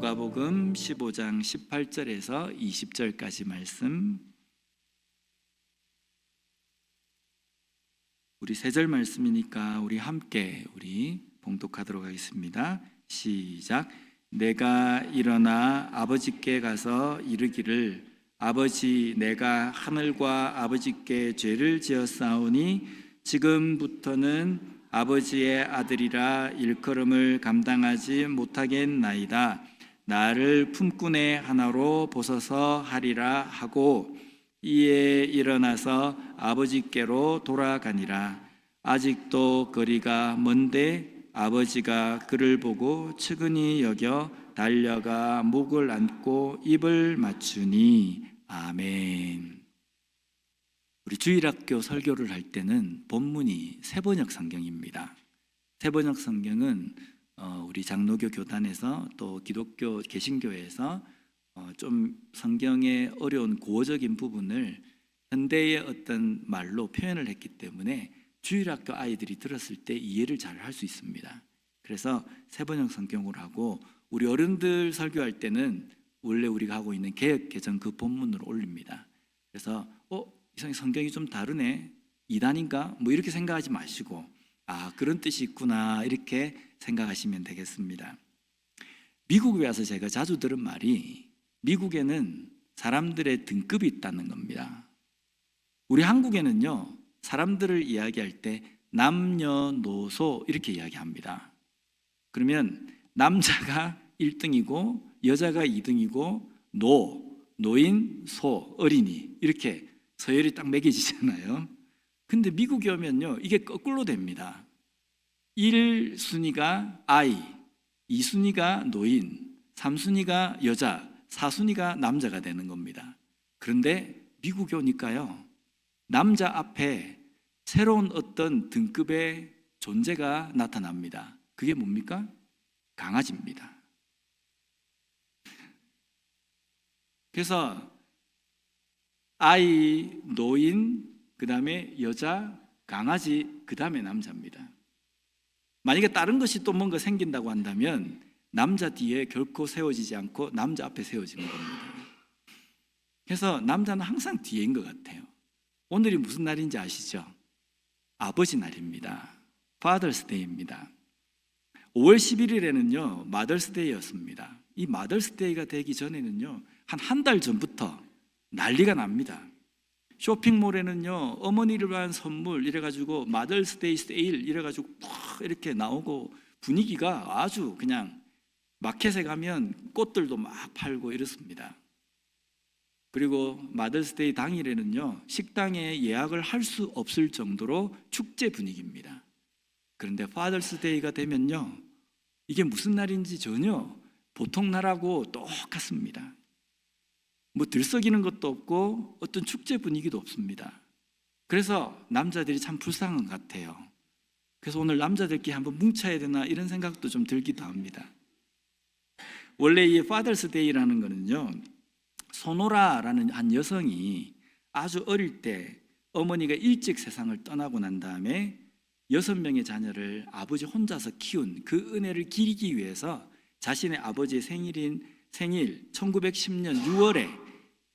누가복음 15장 18절에서 20절까지 말씀, 우리 세 절 말씀이니까 우리 함께 봉독하도록 하겠습니다. 시작. 내가 일어나 아버지께 가서 이르기를 아버지, 내가 하늘과 아버지께 죄를 지었사오니 지금부터는 아버지의 아들이라 일컬음을 감당하지 못하겠나이다. 나를 품꾼의 하나로 보소서 하리라 하고 이에 일어나서 아버지께로 돌아가니라. 아직도 거리가 먼데 아버지가 그를 보고 측은히 여겨 달려가 목을 안고 입을 맞추니. 아멘. 우리 주일학교 설교를 할 때는 본문이 세번역 성경입니다. 세번역 성경은 우리 장로교 교단에서 또 기독교 개신교에서 좀 성경의 어려운 고어적인 부분을 현대의 어떤 말로 표현을 했기 때문에 주일학교 아이들이 들었을 때 이해를 잘 할 수 있습니다. 그래서 세번역 성경으로 하고, 우리 어른들 설교할 때는 원래 우리가 하고 있는 개역 개정 그 본문으로 올립니다. 그래서 이상하게 성경이 좀 다르네, 이단인가? 이렇게 생각하지 마시고 그런 뜻이 있구나 이렇게 생각하시면 되겠습니다. 미국에 와서 제가 자주 들은 말이, 미국에는 사람들의 등급이 있다는 겁니다. 우리 한국에는요, 사람들을 이야기할 때 남녀노소 이렇게 이야기합니다. 그러면 남자가 1등이고 여자가 2등이고 노인, 소, 어린이 이렇게 서열이 딱 매겨지잖아요. 근데 미국에 오면요, 이게 거꾸로 됩니다. 1순위가 아이, 2순위가 노인, 3순위가 여자, 4순위가 남자가 되는 겁니다. 그런데 미국에 오니까요, 남자 앞에 새로운 어떤 등급의 존재가 나타납니다. 그게 뭡니까? 강아지입니다. 그래서 아이, 노인, 그 다음에 여자, 강아지, 그 다음에 남자입니다. 만약에 다른 것이 또 뭔가 생긴다고 한다면 남자 뒤에 결코 세워지지 않고 남자 앞에 세워지는 겁니다. 그래서 남자는 항상 뒤에인 것 같아요. 오늘이 무슨 날인지 아시죠? 아버지 날입니다. Father's Day입니다. 5월 11일에는요 마더스 데이였습니다. 이 마더스 데이가 되기 전에는요 한 달 전부터 난리가 납니다. 쇼핑몰에는요 어머니를 위한 선물 이래가지고 마더스 데이 세일 이래가지고 이렇게 나오고, 분위기가 아주 그냥, 마켓에 가면 꽃들도 막 팔고 이렇습니다. 그리고 마더스 데이 당일에는요 식당에 예약을 할 수 없을 정도로 축제 분위기입니다. 그런데 파더스 데이가 되면요, 이게 무슨 날인지 전혀 보통 날하고 똑같습니다. 들썩이는 것도 없고 어떤 축제 분위기도 없습니다. 그래서 남자들이 참 불쌍한 것 같아요. 그래서 오늘 남자들끼리 한번 뭉쳐야 되나 이런 생각도 좀 들기도 합니다. 원래 이 파더스 데이라는 거는요, 소노라라는 한 여성이 아주 어릴 때 어머니가 일찍 세상을 떠나고 난 다음에 6명의 자녀를 아버지 혼자서 키운 그 은혜를 기리기 위해서 자신의 아버지의 생일 1910년 6월에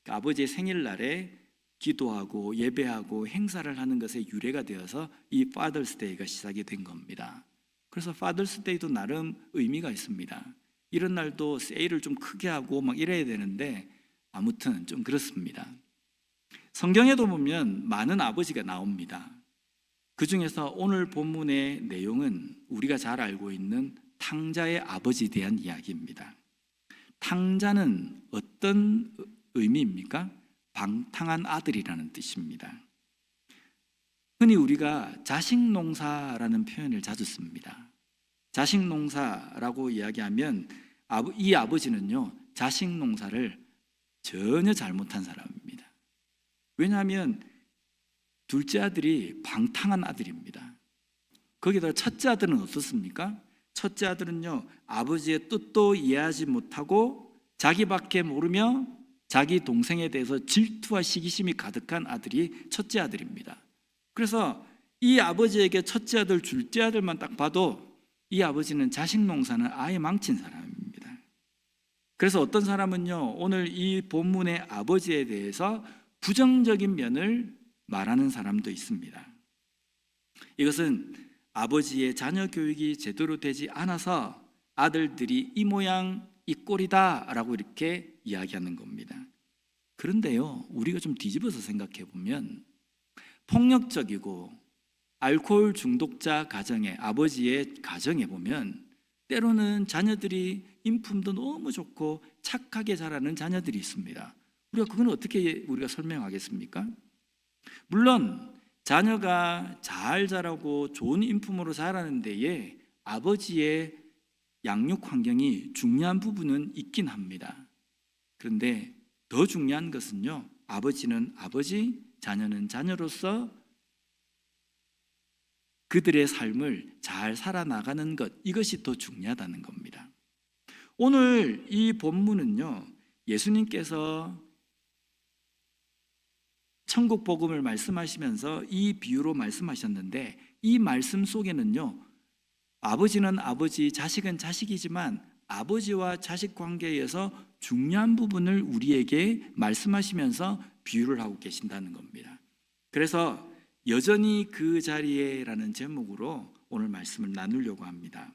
아버지의 생일날에 기도하고 예배하고 행사를 하는 것에 유래가 되어서 이 파더스 데이가 시작이 된 겁니다. 그래서 파더스 데이도 나름 의미가 있습니다. 이런 날도 세일을 좀 크게 하고 막 이래야 되는데 아무튼 좀 그렇습니다. 성경에도 보면 많은 아버지가 나옵니다. 그 중에서 오늘 본문의 내용은 우리가 잘 알고 있는 탕자의 아버지에 대한 이야기입니다. 탕자는 어떤 의미입니까? 방탕한 아들이라는 뜻입니다. 흔히 우리가 자식농사라는 표현을 자주 씁니다. 자식농사라고 이야기하면 이 아버지는요 자식농사를 전혀 잘못한 사람입니다. 왜냐하면 둘째 아들이 방탕한 아들입니다. 거기다가 첫째 아들은 어떻습니까? 첫째 아들은요 아버지의 뜻도 이해하지 못하고 자기밖에 모르며 자기 동생에 대해서 질투와 시기심이 가득한 아들이 첫째 아들입니다. 그래서 이 아버지에게 첫째 아들, 둘째 아들만 딱 봐도 이 아버지는 자식 농사는 아예 망친 사람입니다. 그래서 어떤 사람은요, 오늘 이 본문의 아버지에 대해서 부정적인 면을 말하는 사람도 있습니다. 이것은 아버지의 자녀 교육이 제대로 되지 않아서 아들들이 이 모양 이 꼴이다 라고 이렇게 이야기하는 겁니다. 그런데요, 우리가 좀 뒤집어서 생각해 보면 폭력적이고 알코올 중독자 가정에, 아버지의 가정에 보면 때로는 자녀들이 인품도 너무 좋고 착하게 자라는 자녀들이 있습니다. 우리가 그건 어떻게 우리가 설명하겠습니까? 물론 자녀가 잘 자라고 좋은 인품으로 자라는 데에 아버지의 양육 환경이 중요한 부분은 있긴 합니다. 그런데 더 중요한 것은요, 아버지는 아버지, 자녀는 자녀로서 그들의 삶을 잘 살아나가는 것, 이것이 더 중요하다는 겁니다. 오늘 이 본문은요, 예수님께서 천국 복음을 말씀하시면서 이 비유로 말씀하셨는데, 이 말씀 속에는요, 아버지는 아버지, 자식은 자식이지만 아버지와 자식 관계에서 중요한 부분을 우리에게 말씀하시면서 비유를 하고 계신다는 겁니다. 그래서 여전히 그 자리에라는 제목으로 오늘 말씀을 나누려고 합니다.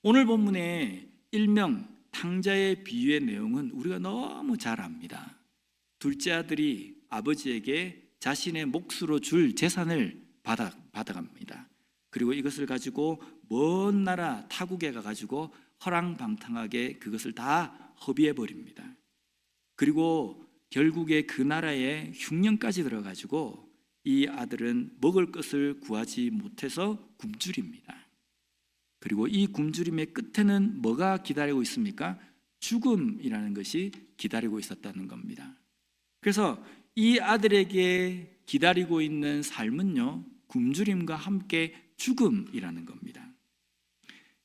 오늘 본문의 일명 탕자의 비유의 내용은 우리가 너무 잘 압니다. 둘째 아들이 아버지에게 자신의 몫으로 줄 재산을 받아갑니다. 그리고 이것을 가지고 먼 나라 타국에 가가지고 허랑방탕하게 그것을 다 허비해 버립니다. 그리고 결국에 그 나라에 흉년까지 들어가지고 이 아들은 먹을 것을 구하지 못해서 굶주립니다. 그리고 이 굶주림의 끝에는 뭐가 기다리고 있습니까? 죽음이라는 것이 기다리고 있었다는 겁니다. 그래서 이 아들에게 기다리고 있는 삶은요, 굶주림과 함께 죽음이라는 겁니다.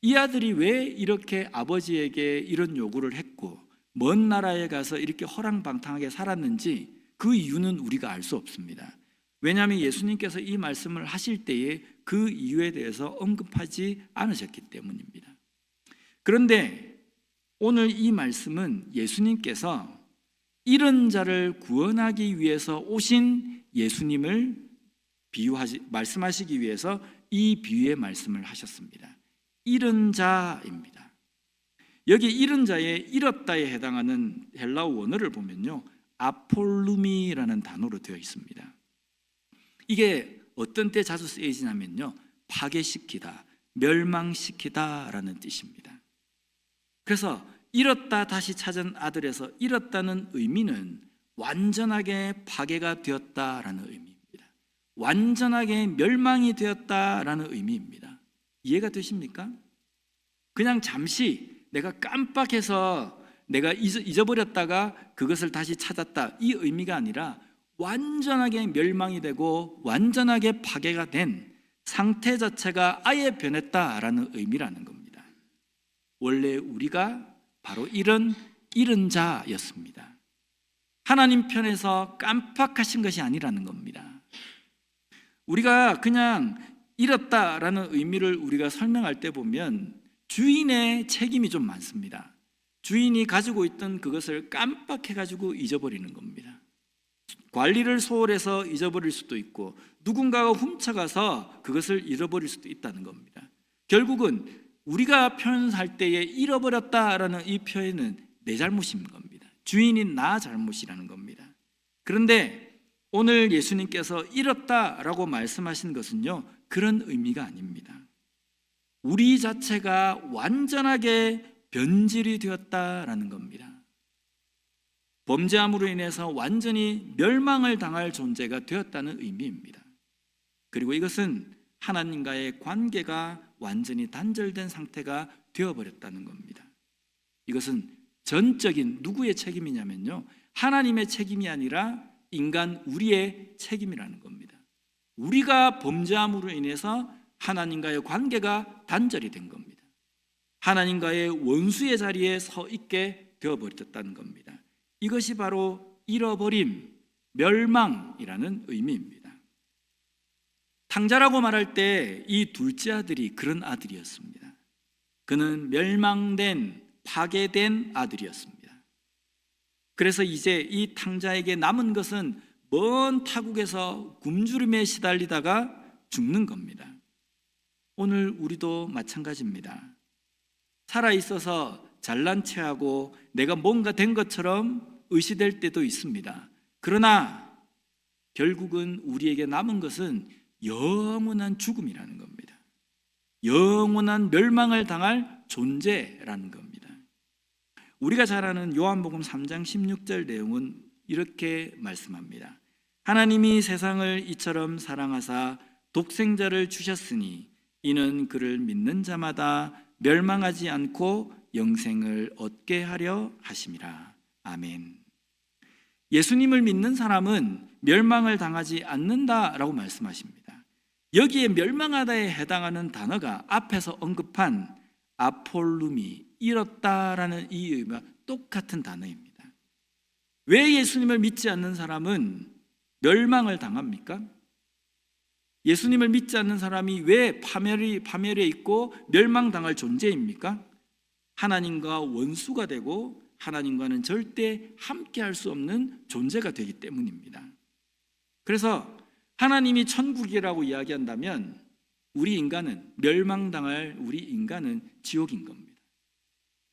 이 아들이 왜 이렇게 아버지에게 이런 요구를 했고 먼 나라에 가서 이렇게 허랑방탕하게 살았는지 그 이유는 우리가 알 수 없습니다. 왜냐하면 예수님께서 이 말씀을 하실 때에 그 이유에 대해서 언급하지 않으셨기 때문입니다. 그런데 오늘 이 말씀은 예수님께서 이런 자를 구원하기 위해서 오신 예수님을 말씀하시기 위해서 이 비유의 말씀을 하셨습니다. 잃은 자입니다. 여기 잃은 자의 잃었다에 해당하는 헬라어 원어를 보면요, 아폴루미라는 단어로 되어 있습니다. 이게 어떤 때 자주 쓰여지냐면요, 파괴시키다, 멸망시키다 라는 뜻입니다. 그래서 잃었다 다시 찾은 아들에서 잃었다는 의미는 완전하게 파괴가 되었다라는 의미입니다. 완전하게 멸망이 되었다라는 의미입니다. 이해가 되십니까? 그냥 잠시 내가 깜빡해서 내가 잊어버렸다가 그것을 다시 찾았다, 이 의미가 아니라 완전하게 멸망이 되고 완전하게 파괴가 된 상태 자체가 아예 변했다라는 의미라는 겁니다. 원래 우리가 바로 이런 잃은 자였습니다. 하나님 편에서 깜빡하신 것이 아니라는 겁니다. 우리가 그냥 잃었다라는 의미를 우리가 설명할 때 보면 주인의 책임이 좀 많습니다. 주인이 가지고 있던 그것을 깜빡해가지고 잊어버리는 겁니다. 관리를 소홀해서 잊어버릴 수도 있고 누군가가 훔쳐가서 그것을 잃어버릴 수도 있다는 겁니다. 결국은 우리가 표현할 때에 잃어버렸다라는 이 표현은 내 잘못인 겁니다. 주인인 나 잘못이라는 겁니다. 그런데 오늘 예수님께서 잃었다라고 말씀하신 것은요, 그런 의미가 아닙니다. 우리 자체가 완전하게 변질이 되었다라는 겁니다. 범죄함으로 인해서 완전히 멸망을 당할 존재가 되었다는 의미입니다. 그리고 이것은 하나님과의 관계가 완전히 단절된 상태가 되어버렸다는 겁니다. 이것은 전적인 누구의 책임이냐면요, 하나님의 책임이 아니라 인간 우리의 책임이라는 겁니다. 우리가 범죄함으로 인해서 하나님과의 관계가 단절이 된 겁니다. 하나님과의 원수의 자리에 서 있게 되어버렸다는 겁니다. 이것이 바로 잃어버림, 멸망이라는 의미입니다. 탕자라고 말할 때 이 둘째 아들이 그런 아들이었습니다. 그는 멸망된 파괴된 아들이었습니다. 그래서 이제 이 탕자에게 남은 것은 먼 타국에서 굶주림에 시달리다가 죽는 겁니다. 오늘 우리도 마찬가지입니다. 살아있어서 잘난 체하고 내가 뭔가 된 것처럼 의시될 때도 있습니다. 그러나 결국은 우리에게 남은 것은 영원한 죽음이라는 겁니다. 영원한 멸망을 당할 존재라는 겁니다. 우리가 잘 아는 요한복음 3장 16절 내용은 이렇게 말씀합니다. 하나님이 세상을 이처럼 사랑하사 독생자를 주셨으니 이는 그를 믿는 자마다 멸망하지 않고 영생을 얻게 하려 하심이라. 아멘. 예수님을 믿는 사람은 멸망을 당하지 않는다라고 말씀하십니다. 여기에 멸망하다에 해당하는 단어가 앞에서 언급한 아폴룸이 잃었다라는 이 의미와 똑같은 단어입니다. 왜 예수님을 믿지 않는 사람은 멸망을 당합니까? 예수님을 믿지 않는 사람이 왜 파멸에 있고 멸망당할 존재입니까? 하나님과 원수가 되고 하나님과는 절대 함께할 수 없는 존재가 되기 때문입니다. 그래서 하나님이 천국이라고 이야기한다면 우리 인간은 멸망당할 우리 인간은 지옥인 겁니다.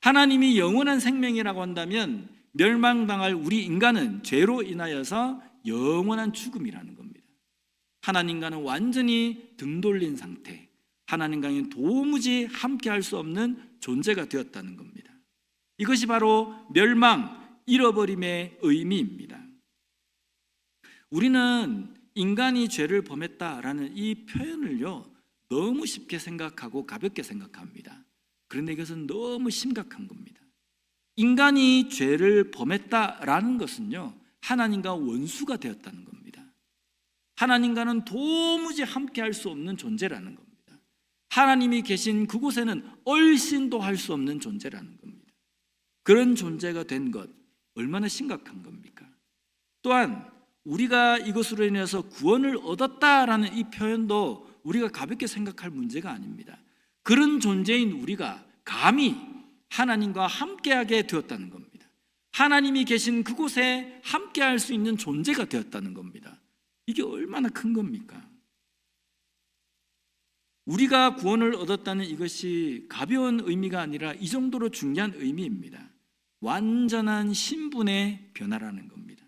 하나님이 영원한 생명이라고 한다면 멸망당할 우리 인간은 죄로 인하여서 영원한 죽음이라는 겁니다. 하나님과는 완전히 등 돌린 상태, 하나님과는 도무지 함께할 수 없는 존재가 되었다는 겁니다. 이것이 바로 멸망, 잃어버림의 의미입니다. 우리는 인간이 죄를 범했다라는 이 표현을요 너무 쉽게 생각하고 가볍게 생각합니다. 그런데 이것은 너무 심각한 겁니다. 인간이 죄를 범했다라는 것은요 하나님과 원수가 되었다는 겁니다. 하나님과는 도무지 함께할 수 없는 존재라는 겁니다. 하나님이 계신 그곳에는 얼씬도 할 수 없는 존재라는 겁니다. 그런 존재가 된 것 얼마나 심각한 겁니까? 또한 우리가 이것으로 인해서 구원을 얻었다라는 이 표현도 우리가 가볍게 생각할 문제가 아닙니다. 그런 존재인 우리가 감히 하나님과 함께하게 되었다는 겁니다. 하나님이 계신 그곳에 함께할 수 있는 존재가 되었다는 겁니다. 이게 얼마나 큰 겁니까? 우리가 구원을 얻었다는 이것이 가벼운 의미가 아니라 이 정도로 중요한 의미입니다. 완전한 신분의 변화라는 겁니다.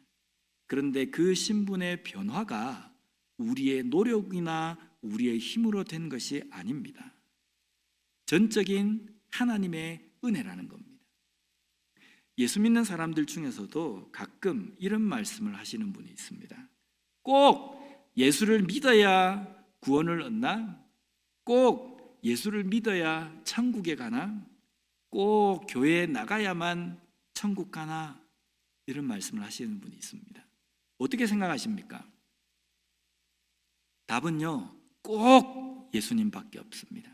그런데 그 신분의 변화가 우리의 노력이나 우리의 힘으로 된 것이 아닙니다. 전적인 하나님의 은혜라는 겁니다. 예수 믿는 사람들 중에서도 가끔 이런 말씀을 하시는 분이 있습니다. 꼭 예수를 믿어야 구원을 얻나? 꼭 예수를 믿어야 천국에 가나? 꼭 교회에 나가야만 천국 가나? 이런 말씀을 하시는 분이 있습니다. 어떻게 생각하십니까? 답은요, 꼭 예수님밖에 없습니다.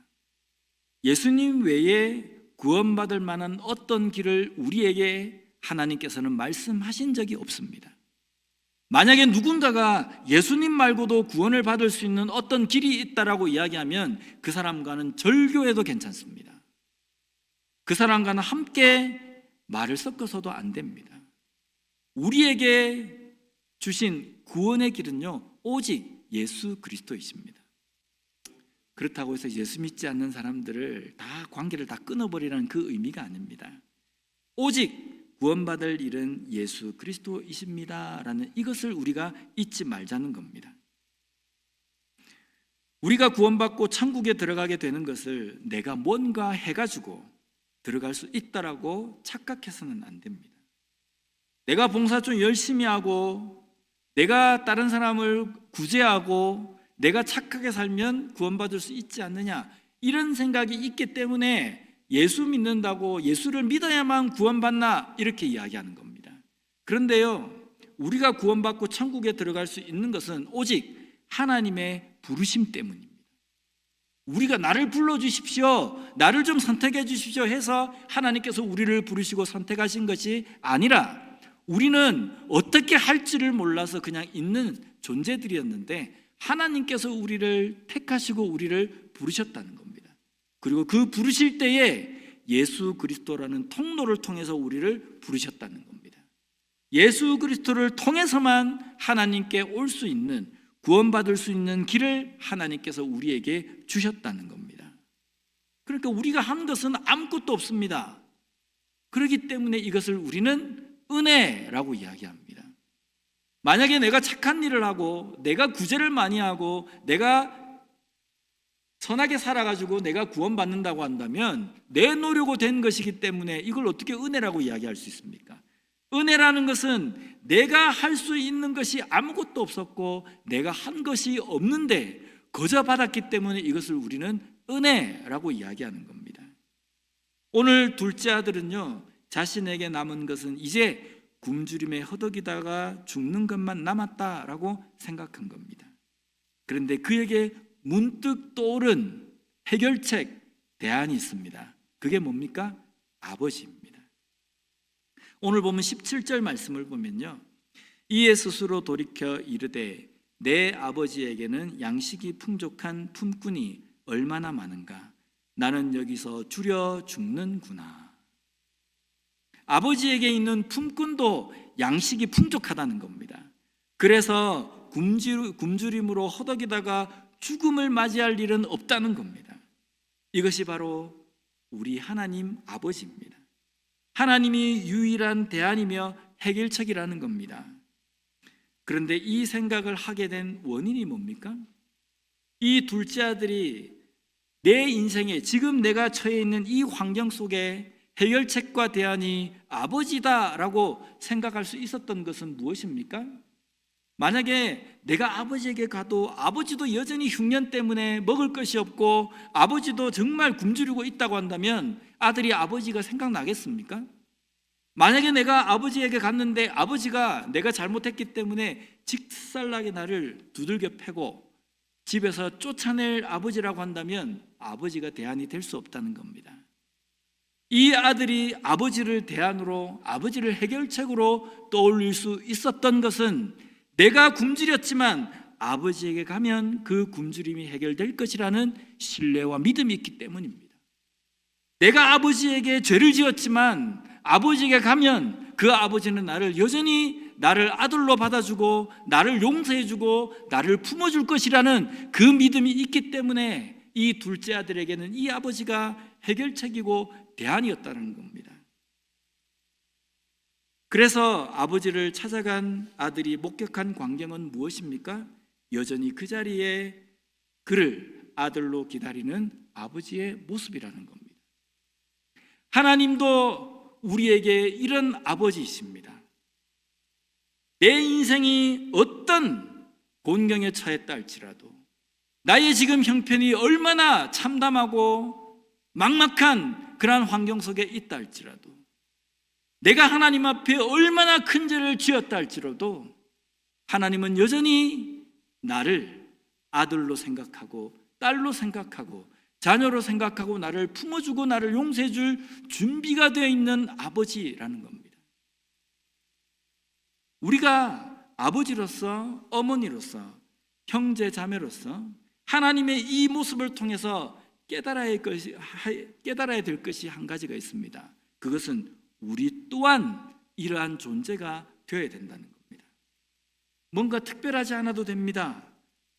예수님 외에 구원받을 만한 어떤 길을 우리에게 하나님께서는 말씀하신 적이 없습니다. 만약에 누군가가 예수님 말고도 구원을 받을 수 있는 어떤 길이 있다라고 이야기하면 그 사람과는 절교해도 괜찮습니다. 그 사람과는 함께 말을 섞어서도 안 됩니다. 우리에게 주신 구원의 길은요 오직 예수 그리스도이십니다. 그렇다고 해서 예수 믿지 않는 사람들을 다 관계를 다 끊어버리라는 그 의미가 아닙니다. 오직 구원받을 일은 예수 그리스도이십니다 라는 이것을 우리가 잊지 말자는 겁니다. 우리가 구원받고 천국에 들어가게 되는 것을 내가 뭔가 해가지고 들어갈 수 있다라고 착각해서는 안 됩니다. 내가 봉사 좀 열심히 하고 내가 다른 사람을 구제하고 내가 착하게 살면 구원받을 수 있지 않느냐 이런 생각이 있기 때문에 예수 믿는다고 예수를 믿어야만 구원받나 이렇게 이야기하는 겁니다. 그런데요 우리가 구원받고 천국에 들어갈 수 있는 것은 오직 하나님의 부르심 때문입니다. 우리가 나를 불러주십시오, 나를 좀 선택해 주십시오 해서 하나님께서 우리를 부르시고 선택하신 것이 아니라 우리는 어떻게 할지를 몰라서 그냥 있는 존재들이었는데 하나님께서 우리를 택하시고 우리를 부르셨다는 겁니다. 그리고 그 부르실 때에 예수 그리스도라는 통로를 통해서 우리를 부르셨다는 겁니다. 예수 그리스도를 통해서만 하나님께 올 수 있는, 구원받을 수 있는 길을 하나님께서 우리에게 주셨다는 겁니다. 그러니까 우리가 한 것은 아무것도 없습니다. 그렇기 때문에 이것을 우리는 은혜라고 이야기합니다. 만약에 내가 착한 일을 하고 내가 구제를 많이 하고 내가 선하게 살아가지고 내가 구원받는다고 한다면 내 노력으로 된 것이기 때문에 이걸 어떻게 은혜라고 이야기할 수 있습니까? 은혜라는 것은 내가 할 수 있는 것이 아무것도 없었고 내가 한 것이 없는데 거저 받았기 때문에 이것을 우리는 은혜라고 이야기하는 겁니다. 오늘 둘째 아들은요, 자신에게 남은 것은 이제 굶주림에 허덕이다가 죽는 것만 남았다라고 생각한 겁니다. 그런데 그에게 문득 떠오른 해결책, 대안이 있습니다. 그게 뭡니까? 아버지입니다. 오늘 보면 17절 말씀을 보면요, 이에 스스로 돌이켜 이르되 내 아버지에게는 양식이 풍족한 품꾼이 얼마나 많은가, 나는 여기서 줄여 죽는구나. 아버지에게 있는 품꾼도 양식이 풍족하다는 겁니다. 그래서 굶주림으로 허덕이다가 죽음을 맞이할 일은 없다는 겁니다. 이것이 바로 우리 하나님 아버지입니다. 하나님이 유일한 대안이며 해결책이라는 겁니다. 그런데 이 생각을 하게 된 원인이 뭡니까? 이 둘째 아들이 내 인생에 지금 내가 처해 있는 이 환경 속에 해결책과 대안이 아버지다라고 생각할 수 있었던 것은 무엇입니까? 만약에 내가 아버지에게 가도 아버지도 여전히 흉년 때문에 먹을 것이 없고 아버지도 정말 굶주리고 있다고 한다면 아들이 아버지가 생각나겠습니까? 만약에 내가 아버지에게 갔는데 아버지가 내가 잘못했기 때문에 직살나게 나를 두들겨 패고 집에서 쫓아낼 아버지라고 한다면 아버지가 대안이 될 수 없다는 겁니다. 이 아들이 아버지를 대안으로, 아버지를 해결책으로 떠올릴 수 있었던 것은 내가 굶주렸지만 아버지에게 가면 그 굶주림이 해결될 것이라는 신뢰와 믿음이 있기 때문입니다. 내가 아버지에게 죄를 지었지만 아버지에게 가면 그 아버지는 나를 여전히 나를 아들로 받아주고 나를 용서해주고 나를 품어줄 것이라는 그 믿음이 있기 때문에 이 둘째 아들에게는 이 아버지가 해결책이고 대안이었다는 겁니다. 그래서 아버지를 찾아간 아들이 목격한 광경은 무엇입니까? 여전히 그 자리에 그를 아들로 기다리는 아버지의 모습이라는 겁니다. 하나님도 우리에게 이런 아버지이십니다. 내 인생이 어떤 곤경에 처했다 할지라도, 나의 지금 형편이 얼마나 참담하고 막막한 그러한 환경 속에 있다 할지라도, 내가 하나님 앞에 얼마나 큰 죄를 지었다 할지라도 하나님은 여전히 나를 아들로 생각하고 딸로 생각하고 자녀로 생각하고 나를 품어주고 나를 용서해줄 준비가 되어 있는 아버지라는 겁니다. 우리가 아버지로서, 어머니로서, 형제 자매로서 하나님의 이 모습을 통해서 깨달아야 될 것이 한 가지가 있습니다. 그것은 우리 또한 이러한 존재가 되어야 된다는 겁니다. 뭔가 특별하지 않아도 됩니다.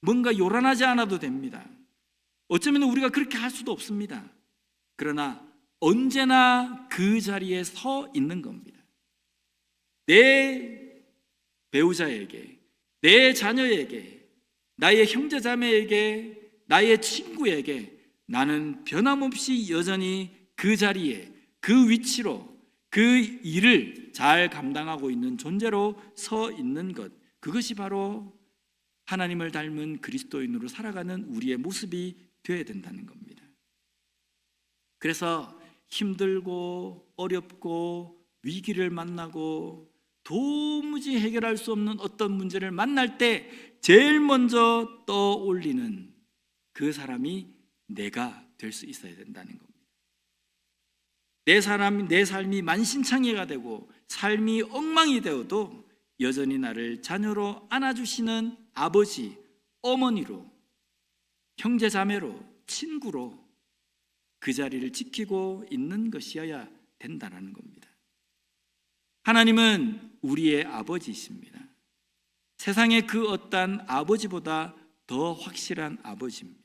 뭔가 요란하지 않아도 됩니다. 어쩌면 우리가 그렇게 할 수도 없습니다. 그러나 언제나 그 자리에 서 있는 겁니다. 내 배우자에게, 내 자녀에게, 나의 형제자매에게, 나의 친구에게 나는 변함없이 여전히 그 자리에, 그 위치로 그 일을 잘 감당하고 있는 존재로 서 있는 것, 그것이 바로 하나님을 닮은 그리스도인으로 살아가는 우리의 모습이 되어야 된다는 겁니다. 그래서 힘들고 어렵고 위기를 만나고 도무지 해결할 수 없는 어떤 문제를 만날 때 제일 먼저 떠올리는 그 사람이 내가 될 수 있어야 된다는 겁니다. 내 삶이 만신창이가 되고 삶이 엉망이 되어도 여전히 나를 자녀로 안아주시는 아버지, 어머니로, 형제자매로, 친구로, 그 자리를 지키고 있는 것이어야 된다는 겁니다. 하나님은 우리의 아버지이십니다. 세상의 그 어떤 아버지보다 더 확실한 아버지입니다.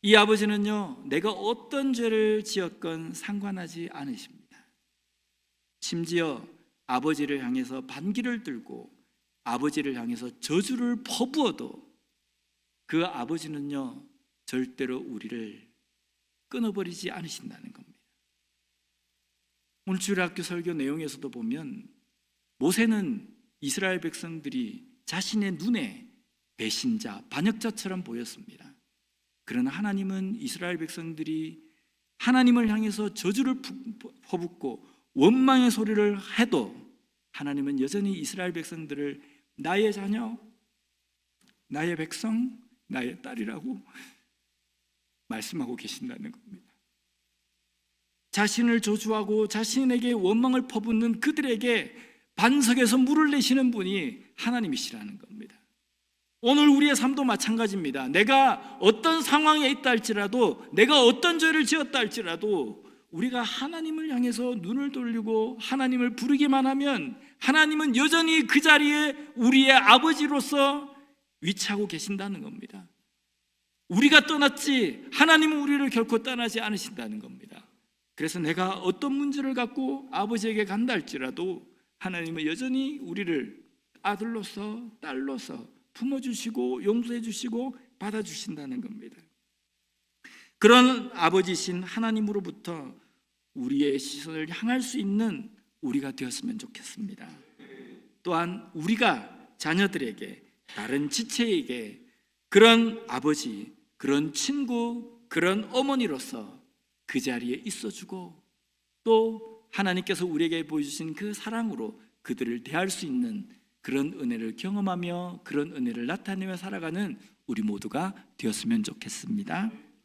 이 아버지는요, 내가 어떤 죄를 지었건 상관하지 않으십니다. 심지어 아버지를 향해서 반기를 들고 아버지를 향해서 저주를 퍼부어도 그 아버지는요, 절대로 우리를 끊어버리지 않으신다는 겁니다. 오늘 주일학교 설교 내용에서도 보면 모세는 이스라엘 백성들이 자신의 눈에 배신자, 반역자처럼 보였습니다. 그러나 하나님은 이스라엘 백성들이 하나님을 향해서 저주를 퍼붓고 원망의 소리를 해도 하나님은 여전히 이스라엘 백성들을 나의 자녀, 나의 백성, 나의 딸이라고 말씀하고 계신다는 겁니다. 자신을 저주하고 자신에게 원망을 퍼붓는 그들에게 반석에서 물을 내시는 분이 하나님이시라는 겁니다. 오늘 우리의 삶도 마찬가지입니다. 내가 어떤 상황에 있다 할지라도, 내가 어떤 죄를 지었다 할지라도 우리가 하나님을 향해서 눈을 돌리고 하나님을 부르기만 하면 하나님은 여전히 그 자리에 우리의 아버지로서 위치하고 계신다는 겁니다. 우리가 떠났지 하나님은 우리를 결코 떠나지 않으신다는 겁니다. 그래서 내가 어떤 문제를 갖고 아버지에게 간다 할지라도 하나님은 여전히 우리를 아들로서 딸로서 품어주시고 용서해 주시고 받아주신다는 겁니다. 그런 아버지신 하나님으로부터 우리의 시선을 향할 수 있는 우리가 되었으면 좋겠습니다. 또한 우리가 자녀들에게, 다른 지체에게 그런 아버지, 그런 친구, 그런 어머니로서 그 자리에 있어주고 또 하나님께서 우리에게 보여주신 그 사랑으로 그들을 대할 수 있는 그런 은혜를 경험하며 그런 은혜를 나타내며 살아가는 우리 모두가 되었으면 좋겠습니다.